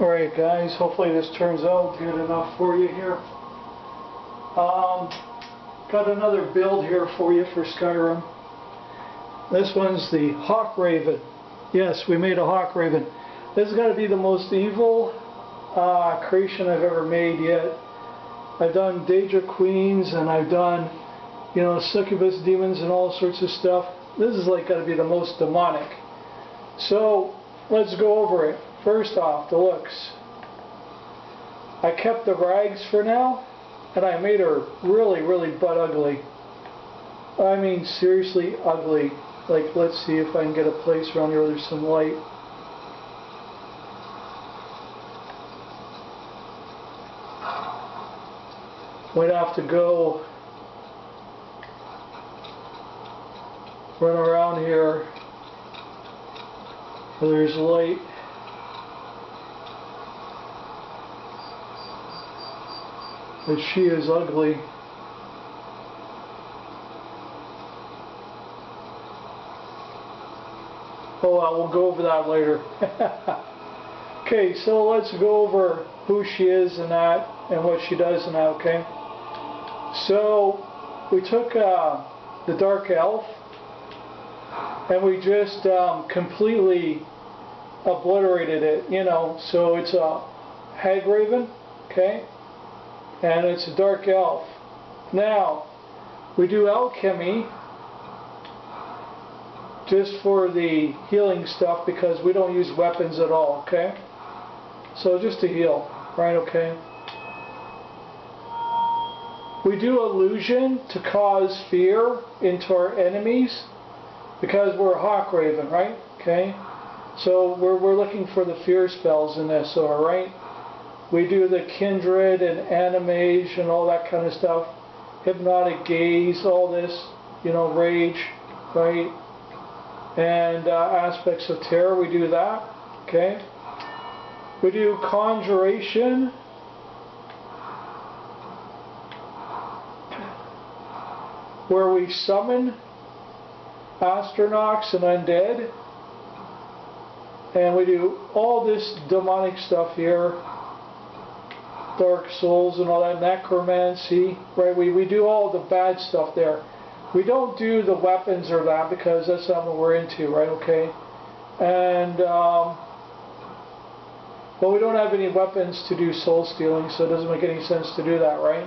Alright guys, hopefully this turns out good enough for you here. Got another build here for you for Skyrim. This one's the HagRaven. Yes, we made a HagRaven. This is going to be the most evil creation I've ever made yet. I've done Daedra Queens and I've done, succubus demons and all sorts of stuff. This is like going to be the most demonic. So let's go over it. First off, the looks. I kept the rags for now, and I made her really, really butt ugly. I mean, seriously ugly. Like, let's see if I can get a place around here where there's some light. Might have to go run around here where there's light. But she is ugly. Oh well, we'll go over that later. Okay, so let's go over who she is and that, and what she does and that, okay? So, we took the Dark Elf, and we just completely obliterated it, so it's a HagRaven, okay? And it's a Dark Elf. Now, we do alchemy just for the healing stuff because we don't use weapons at all, okay? So just to heal, right, okay? We do illusion to cause fear into our enemies because we're a HagRaven, right? Okay? So we're looking for the fear spells in this, alright? We do the kindred and animage and all that kind of stuff. Hypnotic gaze, all this, rage, right? And aspects of terror, we do that, okay? We do conjuration. Where we summon astronauts and undead. And we do all this demonic stuff here. Dark souls and all that, necromancy, right? We do all the bad stuff there. We don't do the weapons or that because that's not what we're into, right? Okay? And, well, we don't have any weapons to do soul stealing, so it doesn't make any sense to do that, right?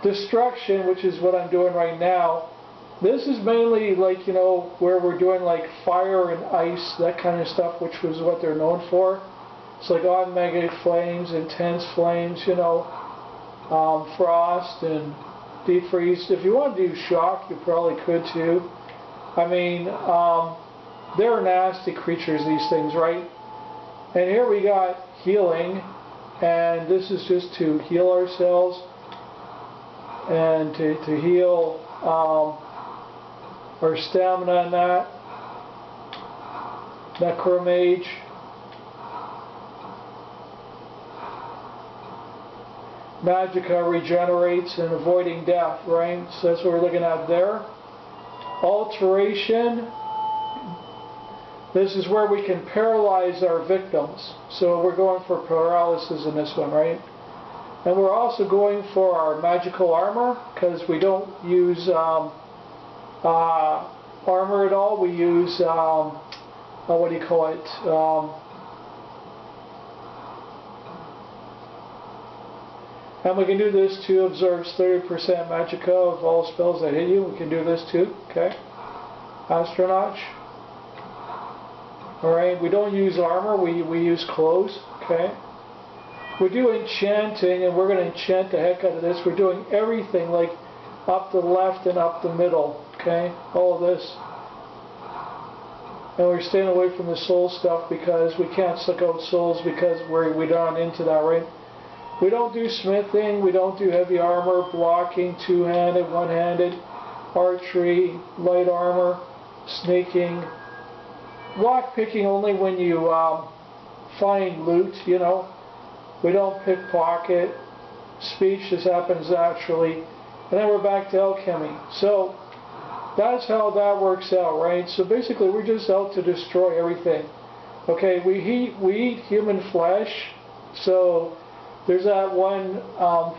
Destruction, which is what I'm doing right now, this is mainly like, where we're doing like fire and ice, that kind of stuff, which was what they're known for. It's like on mega flames, intense flames, frost and deep freeze. If you want to do shock, you probably could too. I mean, they're nasty creatures, these things, right? And here we got healing, and this is just to heal ourselves and to heal our stamina and that. Necromage. Magicka regenerates and avoiding death, right? So that's what we're looking at there. Alteration. This is where we can paralyze our victims. So we're going for paralysis in this one, right? And we're also going for our magical armor because we don't use armor at all. We use, what do you call it? And we can do this too. Absorbs 30% magicka of all spells that hit you. We can do this too. Okay. Astronaut. Alright, we don't use armor. We use clothes. Okay. We do enchanting, and we're going to enchant the heck out of this. We're doing everything like up the left and up the middle. Okay. All of this. And we're staying away from the soul stuff because we can't suck out souls because we're not into that, right? We don't do smithing, we don't do heavy armor, blocking, two-handed, one-handed, archery, light armor, sneaking, lock-picking only when you find loot, We don't pickpocket, speech just happens naturally, and then we're back to alchemy. So that's how that works out, right? So basically we're just out to destroy everything. Okay, we eat human flesh, so there's that one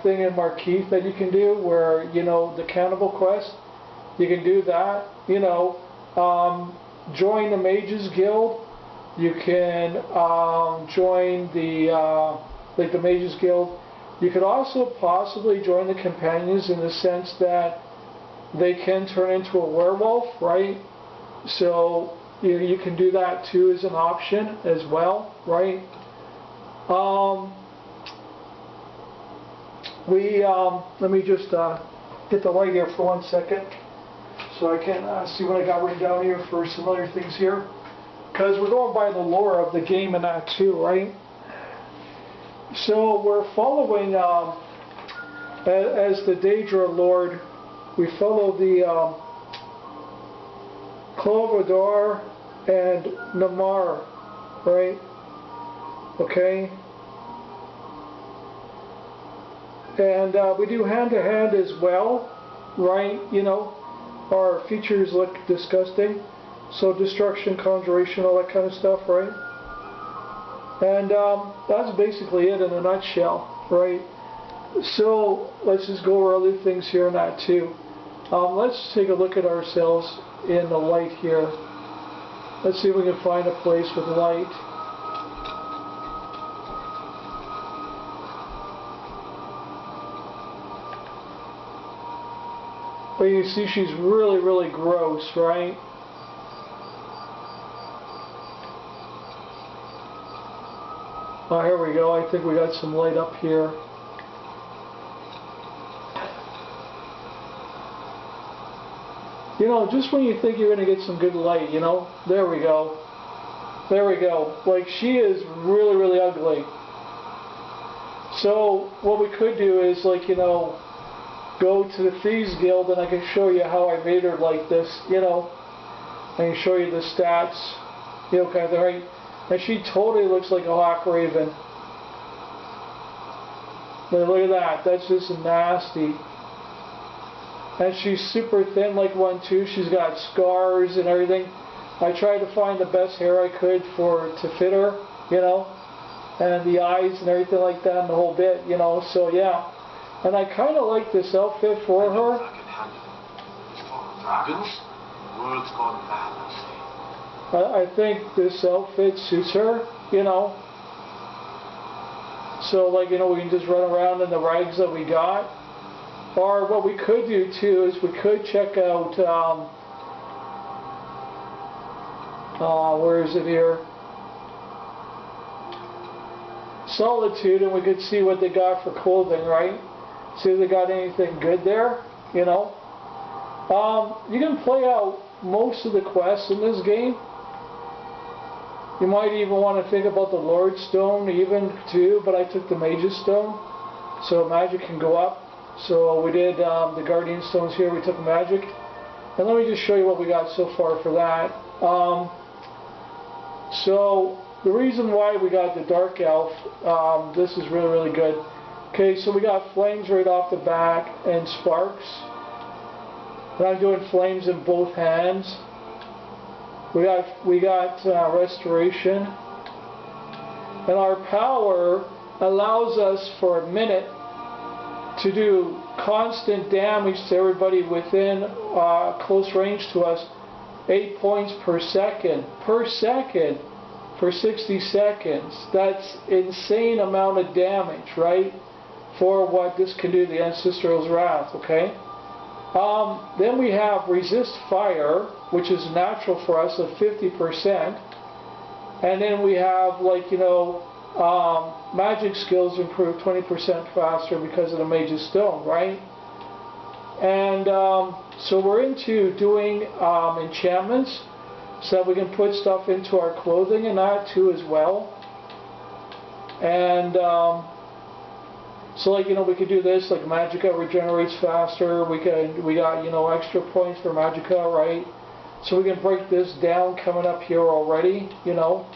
thing in Markeith that you can do where, you know, the cannibal quest, you can do that, you know, join the Mages Guild, you can join the, like the Mages Guild. You could also possibly join the Companions in the sense that they can turn into a werewolf, right? So you can do that too as an option as well, right? Let me just get the light here for 1 second so I can see what I got written down here for some other things here, because we're going by the lore of the game and that too, right? So we're following, as the Daedra Lord, we follow the Clovador and Namar, right? Okay? And we do hand-to-hand as well, right? You know, our features look disgusting. So destruction, conjuration, all that kind of stuff, right? And that's basically it in a nutshell, right? So let's just go over other things here and that too. Let's take a look at ourselves in the light here. Let's see if we can find a place with light. But you see she's really, really gross, right? Oh, here we go. I think we got some light up here. You know, just when you think you're going to get some good light, you know, there we go. There we go. Like, she is really, really ugly. So, what we could do is, like, you know, go to the Thieves Guild and I can show you how I made her like this, you know. I can show you the stats, you know, kind of, right? And she totally looks like a HagRaven. But look at that. That's just nasty. And she's super thin like one too. She's got scars and everything. I tried to find the best hair I could to fit her, you know, and the eyes and everything like that and the whole bit, you know. So yeah, and I kind of like this outfit for her. I think this outfit suits her, you know. So like, you know, we can just run around in the rags that we got. Or what we could do too is we could check out, where is it here? Solitude, and we could see what they got for clothing, right? See if they got anything good there, you know? You can play out most of the quests in this game. You might even want to think about the Lord Stone even too, but I took the Mage's Stone, so magic can go up. So we did the Guardian Stones here, we took magic. And let me just show you what we got so far for that. So the reason why we got the Dark Elf, this is really, really good. Okay, so we got flames right off the back and sparks. And I'm doing flames in both hands. We got restoration. And our power allows us for a minute to do constant damage to everybody within close range to us, 8 points per second for 60 seconds. That's insane amount of damage, right? For what this can do, the Ancestral's Wrath, okay? Then we have resist fire, which is natural for us of 50%. And then we have, like, you know, magic skills improve 20% faster because of the Mage's Stone, right? And so we're into doing enchantments so that we can put stuff into our clothing and that too as well. And so, like, you know, we could do this, like Magicka regenerates faster. We got, you know, extra points for Magicka, right? So we can break this down coming up here already, you know.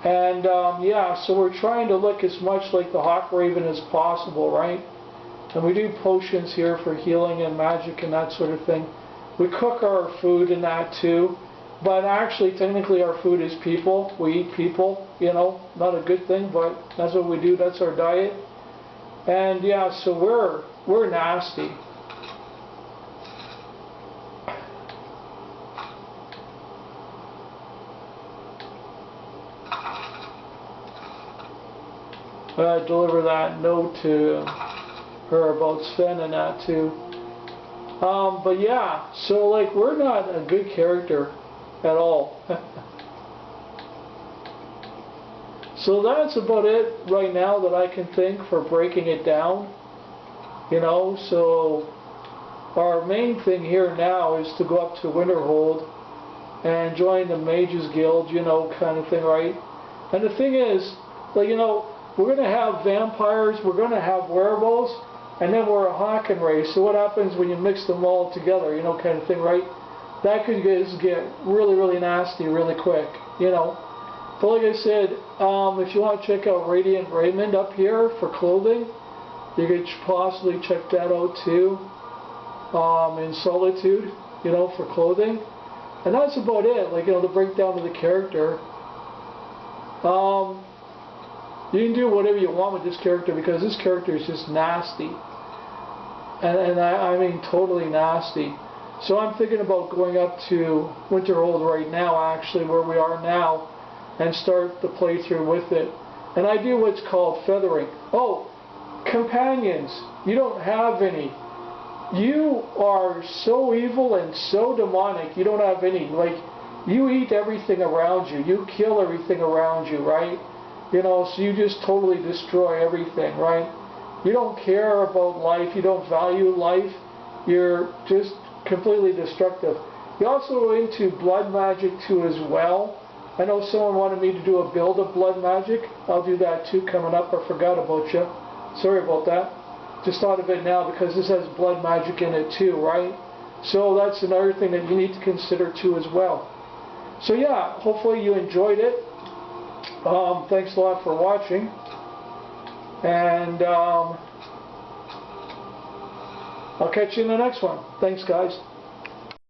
And yeah, so we're trying to look as much like the HagRaven as possible, right? And we do potions here for healing and magic and that sort of thing. We cook our food and that too. But actually, technically, our food is people. We eat people, you know, not a good thing, but that's what we do. That's our diet. And yeah, so we're nasty. Deliver that note to her about Sven and that too. But yeah, so like we're not a good character at all. So that's about it right now that I can think for breaking it down. You know, so our main thing here now is to go up to Winterhold and join the Mages Guild, you know, kind of thing, right? And the thing is, like, you know, we're going to have vampires, we're going to have werewolves, and then we're a Haken race. So what happens when you mix them all together, you know, kind of thing, right? That could get really, really nasty really quick, you know. But like I said, if you want to check out Radiant Raiment up here for clothing, you could possibly check that out too. In Solitude, you know, for clothing. And that's about it, like, you know, the breakdown of the character. You can do whatever you want with this character because this character is just nasty. And I mean totally nasty. So I'm thinking about going up to Winterhold right now, actually, where we are now, and start the playthrough with it. And I do what's called feathering. Oh, companions, you don't have any. You are so evil and so demonic, you don't have any. Like, you eat everything around you. You kill everything around you, right? You know, so you just totally destroy everything, right? You don't care about life. You don't value life. You're just completely destructive. You're also into blood magic too as well. I know someone wanted me to do a build of blood magic. I'll do that too coming up. I forgot about you. Sorry about that. Just thought of it now because this has blood magic in it too, right? So that's another thing that you need to consider too as well. So yeah, hopefully you enjoyed it. Thanks a lot for watching. And I'll catch you in the next one. Thanks, guys.